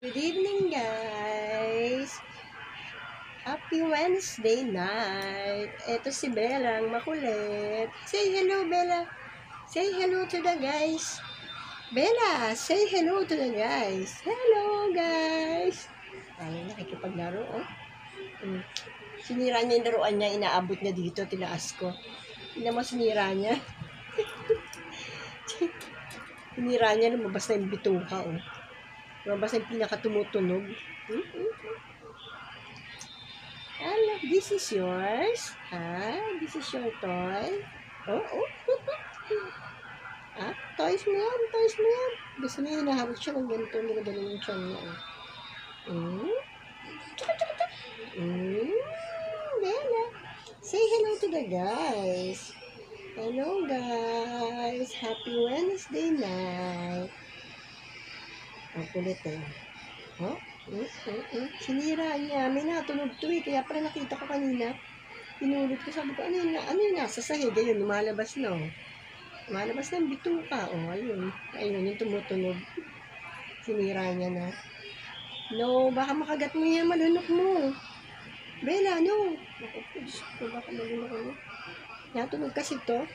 Good evening, guys! Happy Wednesday night! Ito si Bella, ang makulit. Say hello, Bella! Say hello to the guys! Bella, say hello to the guys! Hello, guys! Ay, nakikipaglaro, oh. Sinira niya yung laruan niya, inaabot niya dito, tinaas ko. Hindi naman sinira niya. Sinira niya, lumabas na yung bituka, oh. Lumabas na yung pinakatumutunog. Hello, this is yours? This is your toy? Oh. Toys mo yan, toys mo yan. Gusto niya hinaharap siya ng ganito, nilagalan yung tiyan niya. Bella. Say hello to the guys. Hello, guys. Happy Wednesday night. Ang kulit eh. Oh? Sinira niya. May natunog to eh. Kaya pala nakita ko kanina. Pinulot ko. Sabi ko, ano yun nasa sahig? Ayun, lumalabas na. Lumalabas na ang bituka. Ayun. Ayun, yung tumutunog. Sinira niya na. No, baka makagat mo yan. Malunok mo. Bella, no. Diyos ko, baka malunok mo. Natunog kasi to.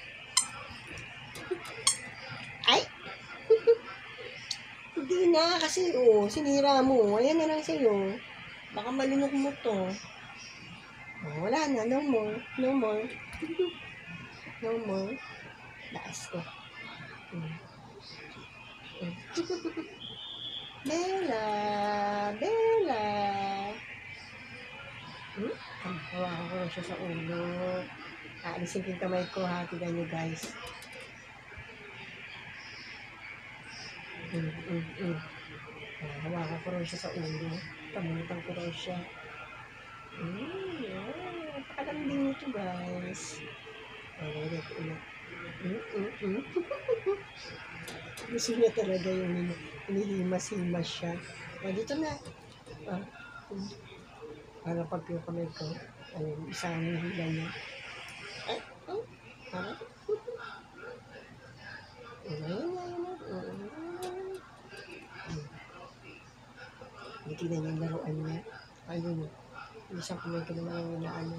Ay! Hindi na, kasi sinira mo. Ayan na lang sa'yo. Baka malunok mo to. Wala na, no more. No more. No more. Lakas ko. Bella. Bella. Hawakan ko na siya sa ulo. Aalisin ko yung kamay ko, ha. Tignan nyo, guys. Hawakan ko rin siya sa ulo. Pamutan ko rin siya. Pakalambing nito, guys. Lagay ko ulit. Gusto niya talaga yung hinihimas-himas siya. Dito na. Para pagpapamay ko. Isang hila niya. Tignan niya yung laruan niya. Ayun. Isang kumay ko naman yung inaano.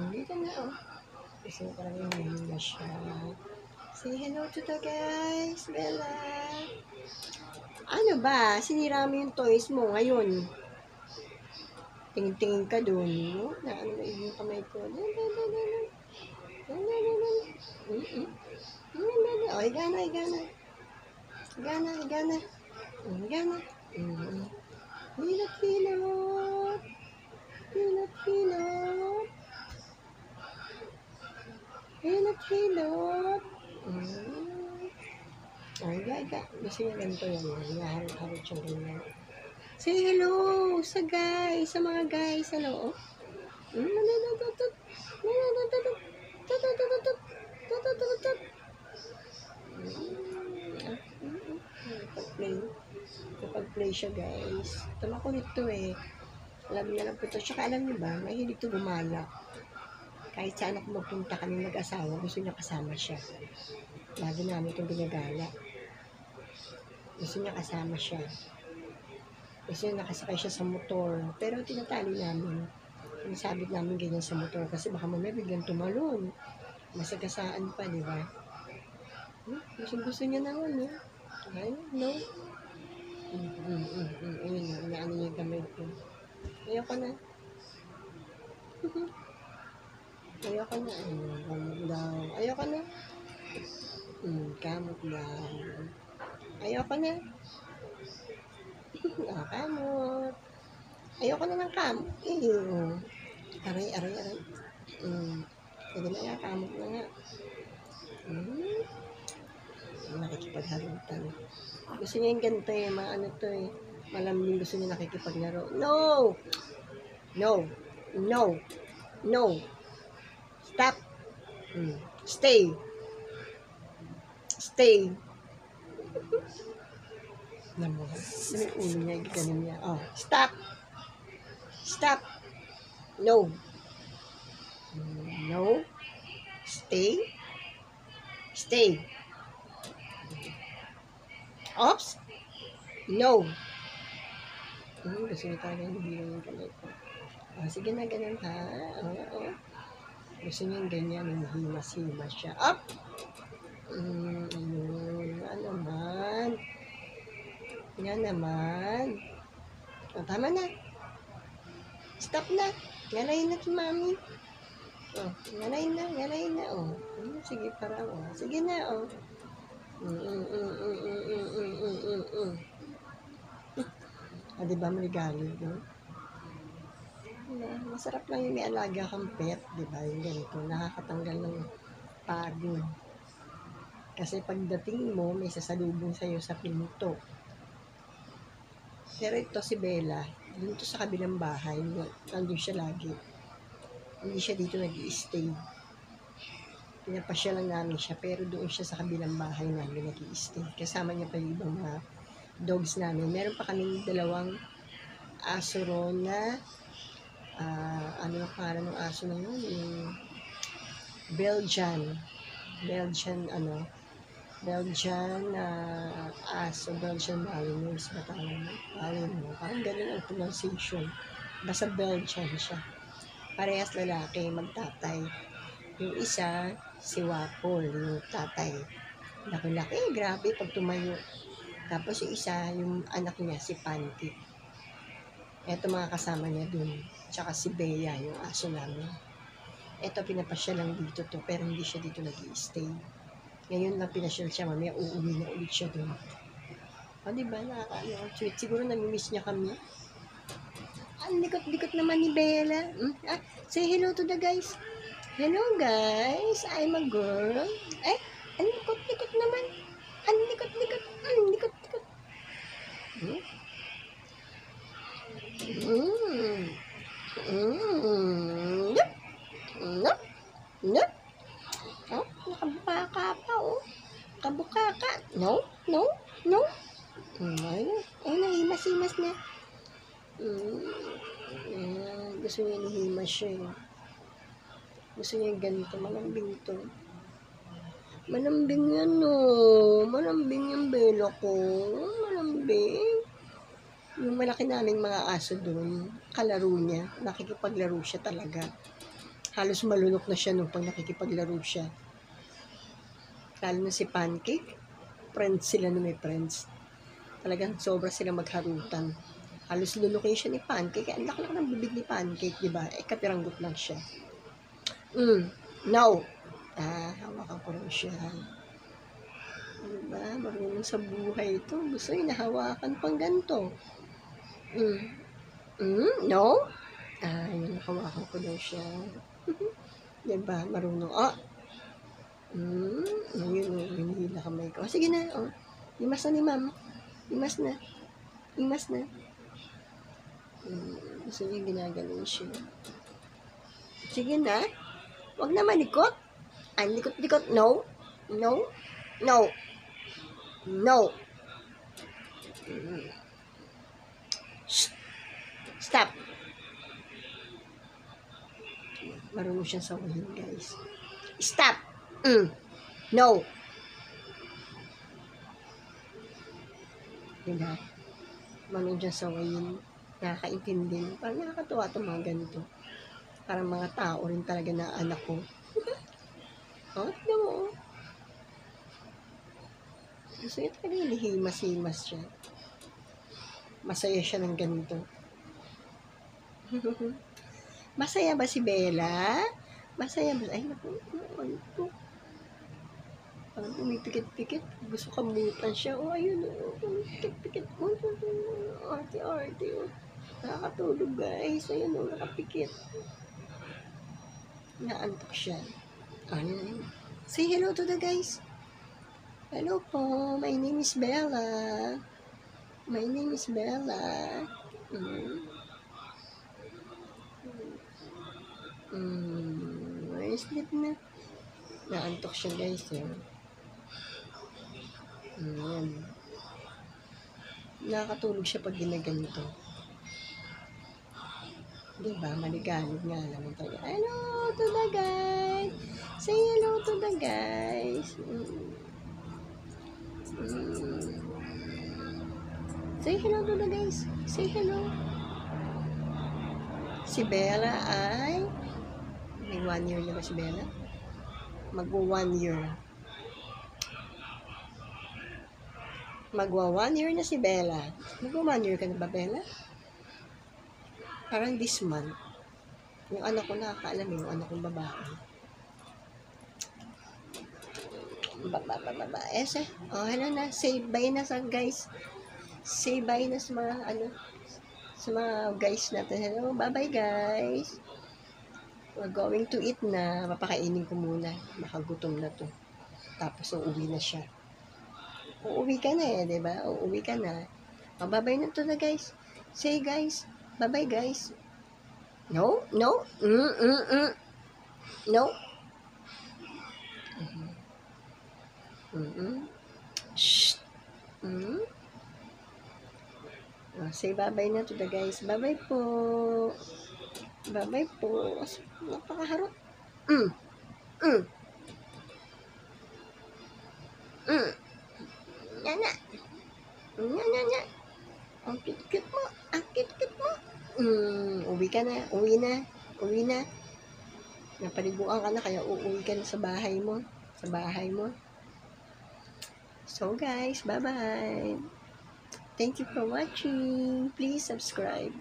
Dito na, Kasi parang yung mahila siya. Say hello to the guys, Bella. Ano ba? Sinira mo yung toys mo ngayon. Tingin-tingin ka dun. Ano na yung kamay ko. Higana. Hilot. Gusto niya ganito yan. Hinaharap siya ganyan. Say hello sa guys. Sa mga guys. Hello. Kapag-play siya, guys. Tumakulit to eh. Alam niya lang po ito. Tsaka alam niyo ba, mahilig to gumala. Kahit saan ako magpunta kami mag-asawa, gusto niya kasama siya. Lagi namin itong ginagala. Gusto niya kasama siya. Gusto niya nakasakay siya sa motor. Pero tinatali namin. Sinasabit namin ganyan sa motor kasi baka mamaya biglang tumalon. Masagasaan pa, di ba? Gusto niya naman, Ayun, no? Ayun, inaano niya yung kamay ko. Ayoko na. Ayoko na. Ayoko na. Kamot lang. Ayoko na. Kamot. Ayoko na ng kamot. Aray. Pwede na nga, kamot na nga. Nakikipagharutan. Gusto niya yung ganito maano to malamig, gusto niya nakikipaglaro. No! Stop! Stay! Naman. Yung ulo niya, ganun niya. Stop! No! Stay! Oops! No! Gusto niya talaga yung bilang yung kamay ko. Sige na, ganun ha. Oo. Gusto niya yung ganyan, yung himas-himas siya. Up! Ayun. Nga naman. Nga naman. Tama na. Stop na. Ngalayin na si mami. Ngalayin na. Sige, para sige na, diba maligalig, no? Masarap lang yung may alaga kang pet, diba? Yung ganito, nakakatanggal ng pagod. Kasi pagdating mo, may sasalubong sa'yo sa pinto. Pero ito si Bella, dito sa kabilang bahay, nandun siya lagi. Hindi siya dito nag-i-stay. Pinapasya lang namin siya, pero doon siya sa kabilang bahay namin nag-i-stay. Kasama niya pa yung ibang mga dogs namin. Meron pa kaming 2 aso ron na, ano ang pangalan ng aso na yun? Yung Belgian aso, Belgian Malinois, parang ganun ang pronunciation. Basta Belgian siya. Parehas lalaki, magtatay. Yung isa, si Wapol, yung tatay. Laki-laki, grabe pag tumayo. Tapos yung isa, yung anak niya, si Pancake. Eto mga kasama niya dun. Tsaka si Bea, yung aso namin. Eto, pinapasya lang dito to, pero hindi siya dito nag-i-stay. Ngayon lang pinasyal siya, mamaya uuwi na ulit siya dun. Diba, sweet. Siguro namimiss niya kami. Ang likot-likot naman ni Bella. Say hello to the guys. Hello guys, I'm a girl. Ay, ang likot-likot naman. Ang likot-likot. Likot-likot. Yup. Nakabukaka pa, Kabukaka. No. Nahimas-himas na. Gusto niya nahimas siya, Gusto niya ganito, malambing to. Malambing yan, Malambing yung Bella ko. Malambing. Yung malaki naming mga aso doon, kalaro niya. Nakikipaglaro siya talaga. Halos malunok na siya nung pag nakikipaglaro siya. Lalo na si Pancake. Friends sila na may friends. Talagang sobra sila magharutan. Halos lunukin siya ni Pancake. Ang laki ng bibig ni Pancake, diba? Kapiranggot lang siya. No. Hawakan ko lang siya. Diba? Marunong sa buhay ito. Gusto yung nahawakan pang ganito. No. Yun, hawakan ko lang siya. Diba? Marunong. Yun, hinihila kamay ko. Sige na, Imas na ni ma'am. Imas na. Gusto niya ginagaling siya. Sige na. Huwag na malikot. Ang likot-likot. No. Stop. Marunong siya sawahin, guys. Stop. No. Diba? Marunong siya sawahin. Nakakaintindi. Parang nakakatuwa itong mga ganito. Parang mga tao rin talaga na anak ko. Tignan mo, Gusto niya talaga hinihimas-himas siya. Masaya siya ng ganito. Masaya ba si Bella? Masaya ba? Ay, naku, ano to? Parang pumipikit-pikit. Gusto kamutan siya. Ayun, pikit-pikit. Arte-arte, Nakakatulog, guys. Ayun, nakapikit. Naantok siya. Say hello to the guys. Hello po. My name is Bella. Sleep na. Naantok siya, guys. Nakakatulog siya pag ginaganito. Diba? Maligalig nga lang ito. Hello to the guys. Say hello to the guys. Say hello to the guys. Say hello. Si Bella ay... May 1 year na ba si Bella? Magwa 1 year. Magwa 1 year na si Bella. Magwa 1 year ka na ba, Bella? Parang this month. Yung anak ko nakakaalam yung anak kong babae. Ese. Oh, hello na. Say bye na sa guys. Say bye na sa mga sa mga guys natin. Hello, bye-bye guys. We're going to eat na. Papakainin ko muna. Makagutom na to. Tapos uuwi na siya. Uuwi ka na eh, diba? Uuwi ka na. Bye-bye na to na guys. Say guys. Bye-bye guys. No? No? No? Shh. Oh, say bye-bye na to the guys. Bye-bye po. Bye-bye po. Napakaharot. Nyana. Nyana. Ang cute-cute mo. Ang cute-cute mo. Uwi ka na. Uwi na. Uwi na. Napaliguan ka na kaya uuwi ka na sa bahay mo. Sa bahay mo. So guys, bye-bye. Thank you for watching. Please subscribe.